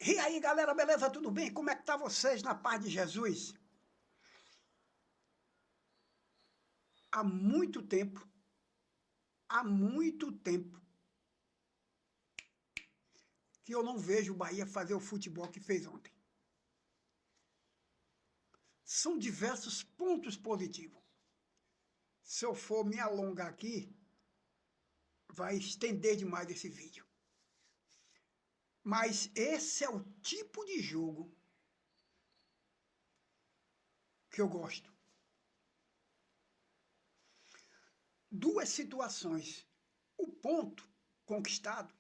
E aí, galera, beleza? Tudo bem? Como é que tá vocês na paz de Jesus? Há muito tempo, há muito tempo que eu não vejo o Bahia fazer o futebol que fez ontem. São diversos pontos positivos. Se eu for me alongar aqui, vai estender demais esse vídeo. Mas esse é o tipo de jogo que eu gosto. Duas situações. O ponto conquistado,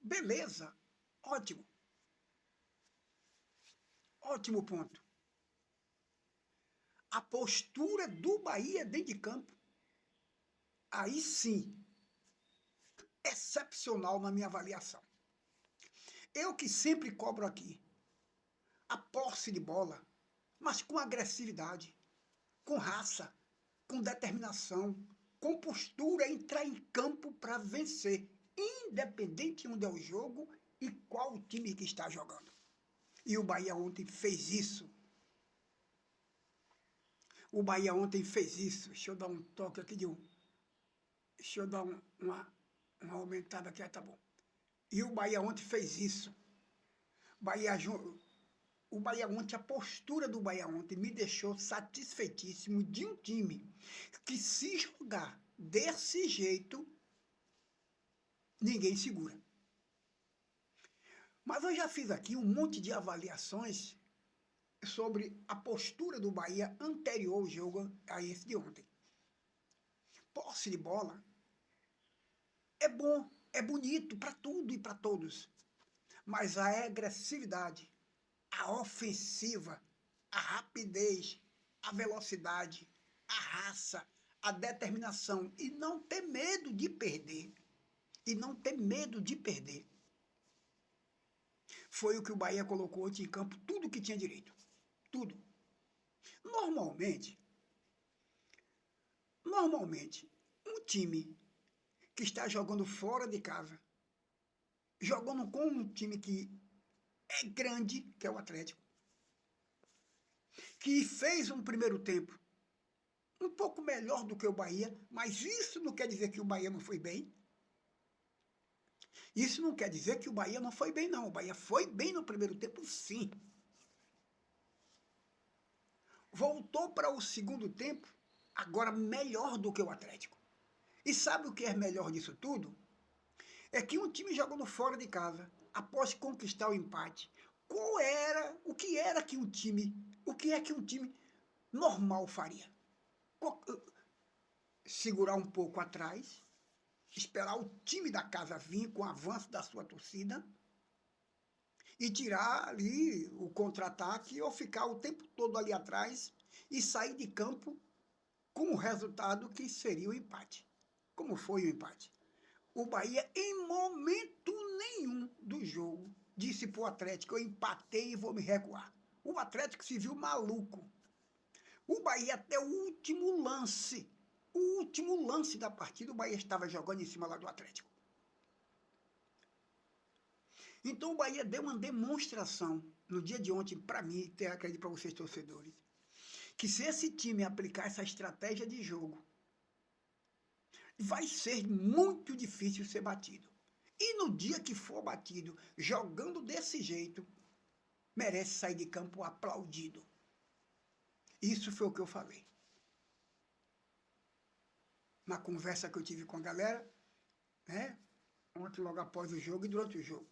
beleza, ótimo. Ótimo ponto. A postura do Bahia dentro de campo, aí sim, excepcional na minha avaliação. Eu que sempre cobro aqui a posse de bola, mas com agressividade, com raça, com determinação, com postura, entrar em campo para vencer, independente de onde é o jogo e qual o time que está jogando. E o Bahia ontem fez isso. O Bahia ontem fez isso. Deixa eu dar um toque aqui de um. Deixa eu dar uma aumentada aqui, tá bom. E o Bahia ontem fez isso. Bahia, o Bahia ontem, a postura do Bahia ontem me deixou satisfeitíssimo de um time que, se jogar desse jeito, ninguém segura. Mas eu já fiz aqui um monte de avaliações sobre a postura do Bahia anterior ao jogo a esse de ontem. Posse de bola é bom, é bonito para tudo e para todos, mas a agressividade, a ofensiva, a rapidez, a velocidade, a raça, a determinação e não ter medo de perder. E não ter medo de perder. Foi o que o Bahia colocou ontem em campo, tudo que tinha direito. Tudo. Normalmente, um time que está jogando fora de casa, jogando com um time que é grande, que é o Atlético, que fez um primeiro tempo um pouco melhor do que o Bahia, mas isso não quer dizer que o Bahia não foi bem. Isso não quer dizer que o Bahia não foi bem, não. O Bahia foi bem no primeiro tempo, sim. Voltou para o segundo tempo, agora melhor do que o Atlético. E sabe o que é melhor disso tudo? É que um time jogando fora de casa, após conquistar o empate, o que é que um time normal faria? Segurar um pouco atrás, esperar o time da casa vir com o avanço da sua torcida e tirar ali o contra-ataque ou ficar o tempo todo ali atrás e sair de campo com o resultado que seria o empate. Como foi o empate? O Bahia, em momento nenhum do jogo, disse para o Atlético: eu empatei e vou me recuar. O Atlético se viu maluco. O Bahia, até o último lance da partida, o Bahia estava jogando em cima lá do Atlético. Então o Bahia deu uma demonstração no dia de ontem, para mim, acredito para vocês torcedores, que se esse time aplicar essa estratégia de jogo, vai ser muito difícil ser batido. E no dia que for batido, jogando desse jeito, merece sair de campo aplaudido. Isso foi o que eu falei. Na conversa que eu tive com a galera, né? Ontem, logo após o jogo e durante o jogo.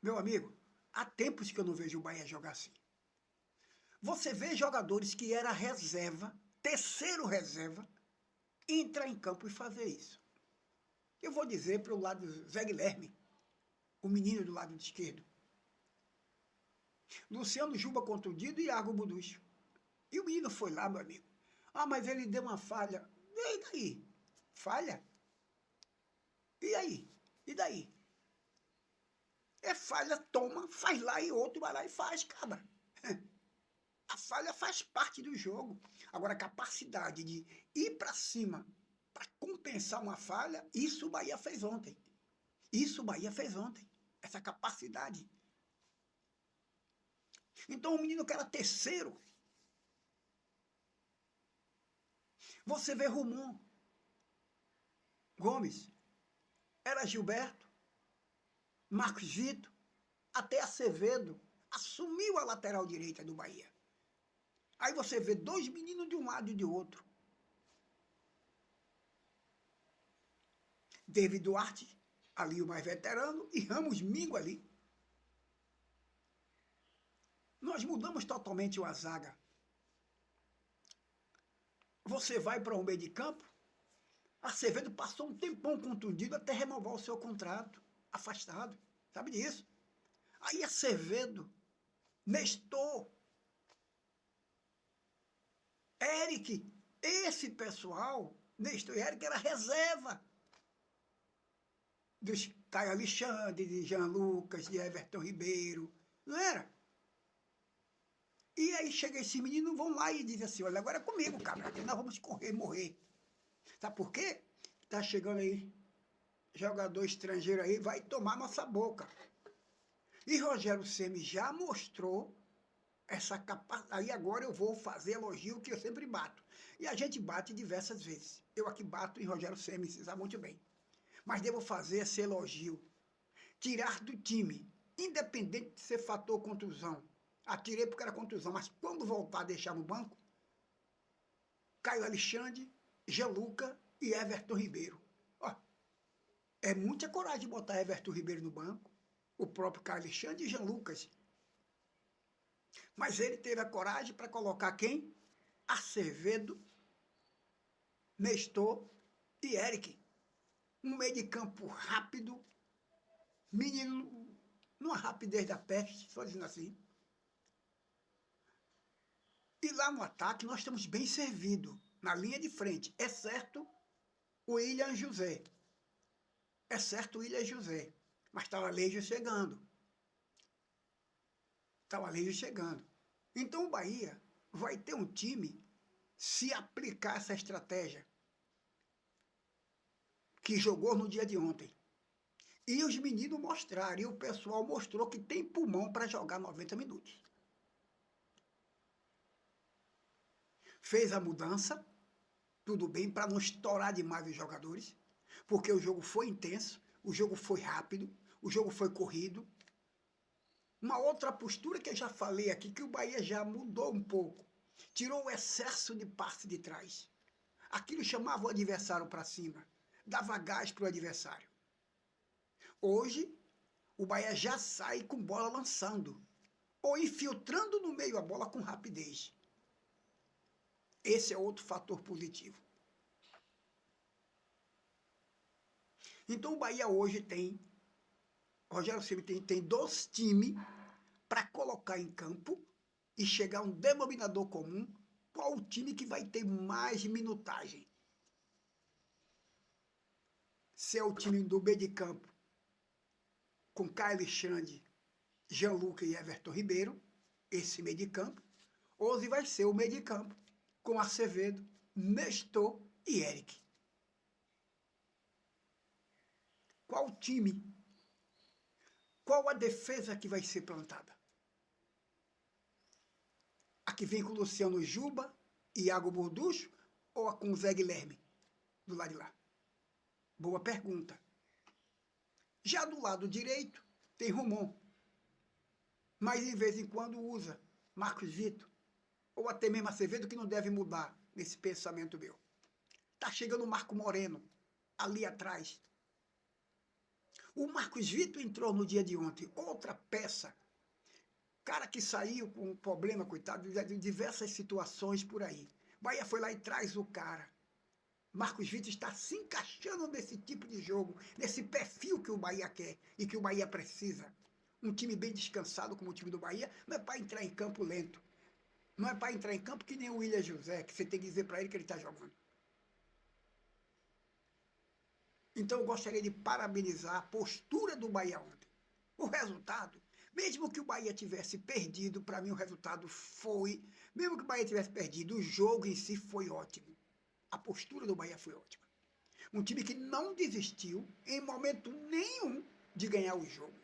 Meu amigo, há tempos que eu não vejo o Bahia jogar assim. Você vê jogadores que era reserva, terceiro reserva, entrar em campo e fazer isso. Eu vou dizer para o lado do Zé Guilherme, o menino do lado esquerdo. Luciano Juba contundido e Iago Buducho. E o menino foi lá, meu amigo. Ah, mas ele deu uma falha. E daí? Falha? E aí? E daí? É falha, toma, faz lá e outro vai lá e faz, cabra. A falha faz parte do jogo. Agora, a capacidade de ir para cima para compensar uma falha, isso o Bahia fez ontem. Isso o Bahia fez ontem. essa capacidade. Então o menino que era terceiro, você vê Rumon Gomes, era Gilberto, Marcos Vitor, até Acevedo, assumiu a lateral direita do Bahia. Aí você vê dois meninos de um lado e de outro. David Duarte, ali o mais veterano, e Ramos Mingo ali. Nós mudamos totalmente a zaga. Você vai para o meio de campo, Acevedo passou um tempão contundido até renovar o seu contrato, afastado, sabe disso? Aí Acevedo, Nestor, Eric, esse pessoal, Nestor e Eric era reserva dos Caio Alexandre, de Jean Lucas, de Everton Ribeiro, não era? E aí chega esse menino, vão lá e diz assim, olha, agora é comigo, cabra, nós vamos correr, morrer. Sabe por quê? Tá chegando aí, jogador estrangeiro aí, vai tomar nossa boca. E Rogério Ceni já mostrou essa capacidade. Aí agora eu vou fazer elogio que eu sempre bato. E a gente bate diversas vezes. Eu aqui bato em Rogério Ceni, você sabe muito bem. Mas devo fazer esse elogio. Tirar do time, independente de ser fator contusão. Atirei porque era contusão, mas quando voltar a deixar no banco, Caio Alexandre, Geluca e Everton Ribeiro. Ó, é muita coragem botar Everton Ribeiro no banco, o próprio Caio Alexandre e Jean Lucas. Mas ele teve a coragem para colocar quem? Acevedo, Nestor e Eric. Um meio de campo rápido, menino, numa rapidez da peste, só dizendo assim. E lá no ataque nós estamos bem servidos, na linha de frente, exceto o William José. Exceto o William José. Mas está o Alejo chegando. Está o Alejo chegando. Então o Bahia vai ter um time, se aplicar essa estratégia que jogou no dia de ontem. E os meninos mostraram, e o pessoal mostrou que tem pulmão para jogar 90 minutos. Fez a mudança, tudo bem, para não estourar demais os jogadores, porque o jogo foi intenso, o jogo foi rápido, o jogo foi corrido. Uma outra postura que eu já falei aqui, que o Bahia já mudou um pouco, tirou o excesso de passe de trás. Aquilo chamava o adversário para cima, dava gás para o adversário. Hoje, o Bahia já sai com bola lançando, ou infiltrando no meio a bola com rapidez. Esse é outro fator positivo. Então o Bahia hoje tem, Rogério Ceni tem dois times para colocar em campo e chegar a um denominador comum, qual o time que vai ter mais minutagem. Se é o time do meio de campo, com Caio Alexandre, Jean Lucas e Everton Ribeiro, esse meio de campo, ou se vai ser o meio de campo, com Acevedo, Nestor e Eric. Qual time? Qual a defesa que vai ser plantada? A que vem com o Luciano Juba e Iago Borducho ou a com o Zé Guilherme, do lado de lá? Boa pergunta. Já do lado direito, tem Rumon, mas de vez em quando usa Marcos Vitor, ou até mesmo Acevedo, que não deve mudar nesse pensamento meu. Tá chegando o Marco Moreno, ali atrás. O Marcos Vitor entrou no dia de ontem, outra peça. Cara que saiu com um problema, coitado, de diversas situações por aí. Bahia foi lá e traz o cara. Marcos Vitor está se encaixando nesse tipo de jogo, nesse perfil que o Bahia quer e que o Bahia precisa. Um time bem descansado como o time do Bahia, não é para entrar em campo lento. Não é para entrar em campo que nem o William José, que você tem que dizer para ele que ele está jogando. Então eu gostaria de parabenizar a postura do Bahia ontem. O resultado, mesmo que o Bahia tivesse perdido, para mim o resultado foi, mesmo que o Bahia tivesse perdido, o jogo em si foi ótimo. A postura do Bahia foi ótima. Um time que não desistiu em momento nenhum de ganhar o jogo.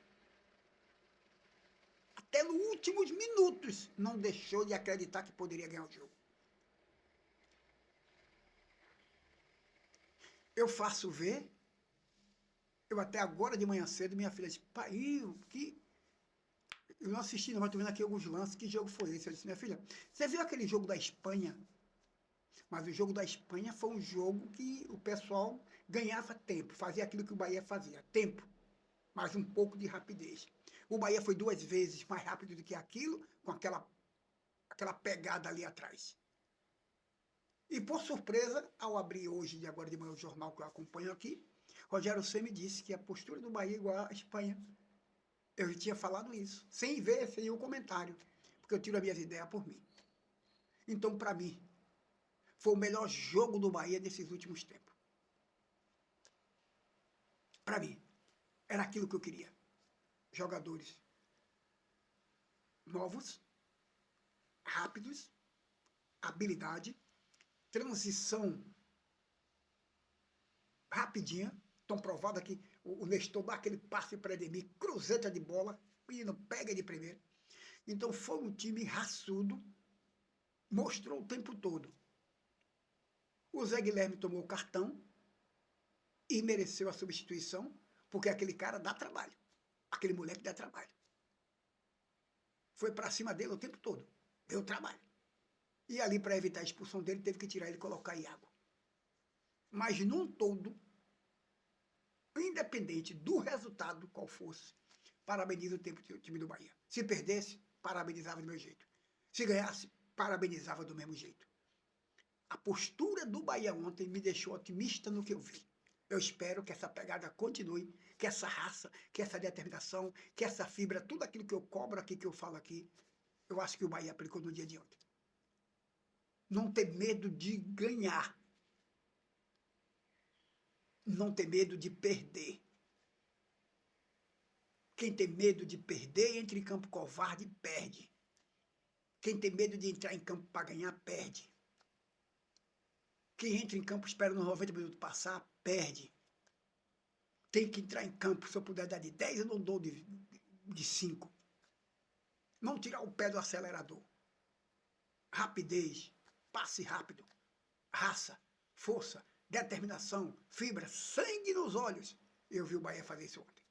até nos últimos minutos, não deixou de acreditar que poderia ganhar o jogo. Eu faço ver, eu até agora de manhã cedo, minha filha disse, pai, eu não assisti, não, mas estou vendo aqui alguns lances, que jogo foi esse? Eu disse, minha filha, você viu aquele jogo da Espanha? Mas o jogo da Espanha foi um jogo que o pessoal ganhava tempo, fazia aquilo que o Bahia fazia, tempo, mas um pouco de rapidez. O Bahia foi 2 vezes mais rápido do que aquilo, com aquela pegada ali atrás. E por surpresa, ao abrir hoje, de agora de manhã, o jornal que eu acompanho aqui, Rogério Ceni disse que a postura do Bahia é igual à Espanha. Eu tinha falado isso, sem ver, sem o comentário, porque eu tiro as minhas ideias por mim. Então, para mim, foi o melhor jogo do Bahia desses últimos tempos. Para mim, era aquilo que eu queria. Jogadores novos, rápidos, habilidade, transição rapidinha. Estão provado aqui, o Nestor dá aquele passe para Edemir, cruzeta de bola, o menino pega de primeira. Então foi um time raçudo, mostrou o tempo todo. O Zé Guilherme tomou o cartão e mereceu a substituição, porque aquele cara dá trabalho. Aquele moleque dá trabalho. Foi para cima dele o tempo todo. Deu trabalho. E ali, para evitar a expulsão dele, teve que tirar ele e colocar Iago. Mas, num todo, independente do resultado qual fosse, parabenizo o time do Bahia. Se perdesse, parabenizava do meu jeito. Se ganhasse, parabenizava do mesmo jeito. A postura do Bahia ontem me deixou otimista no que eu vi. Eu espero que essa pegada continue, que essa raça, que essa determinação, que essa fibra, tudo aquilo que eu cobro aqui, que eu falo aqui, eu acho que o Bahia aplicou no dia de ontem. Não ter medo de ganhar. Não ter medo de perder. Quem tem medo de perder, entra em campo covarde, perde. Quem tem medo de entrar em campo para ganhar, perde. Quem entra em campo esperando os 90 minutos passar, perde. Tem que entrar em campo, se eu puder dar de 10, eu não dou de 5. Não tirar o pé do acelerador. Rapidez, passe rápido, raça, força, determinação, fibra, sangue nos olhos. Eu vi o Bahia fazer isso ontem.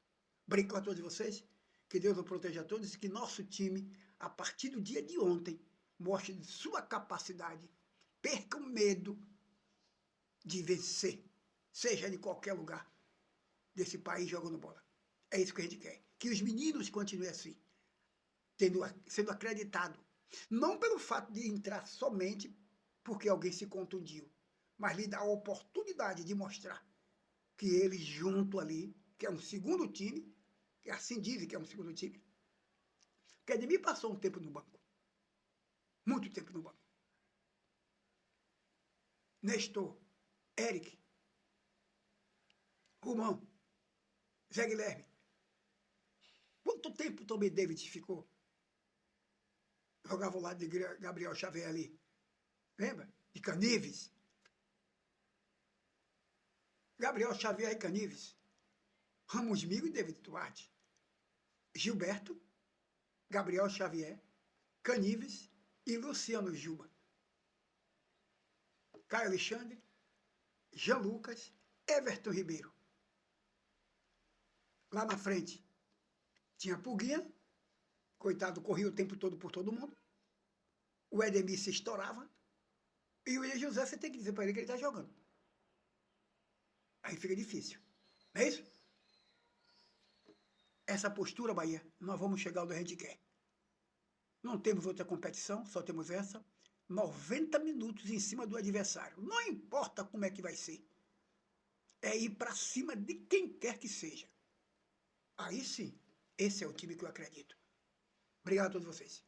Brinco a todos vocês, que Deus o proteja a todos e que nosso time, a partir do dia de ontem, mostre sua capacidade, perca o medo de vencer, seja em qualquer lugar desse país jogando bola. É isso que a gente quer. Que os meninos continuem assim, sendo acreditado. Não pelo fato de entrar somente porque alguém se contundiu, mas lhe dá a oportunidade de mostrar que eles junto ali, que é um segundo time, que assim dizem que é um segundo time, que Edemir passou um tempo no banco. Muito tempo no banco. Nestor, Eric, Romão, Zé Guilherme. Quanto tempo Tommy David ficou? Jogava ao lado de Gabriel Xavier ali. Lembra? De Canives. Gabriel Xavier e Canives. Ramos Migo e David Duarte. Gilberto, Gabriel Xavier, Canives e Luciano Juba. Caio Alexandre, Jean Lucas, Everton Ribeiro. Lá na frente tinha Pulguinha, coitado, corria o tempo todo por todo mundo. O Edemir se estourava. E o William José, você tem que dizer para ele que ele está jogando. Aí fica difícil. Não é isso? Essa postura, Bahia, nós vamos chegar onde a gente quer. Não temos outra competição, só temos essa. 90 minutos em cima do adversário. Não importa como é que vai ser. É ir para cima de quem quer que seja. Aí sim, esse é o time que eu acredito. Obrigado a todos vocês.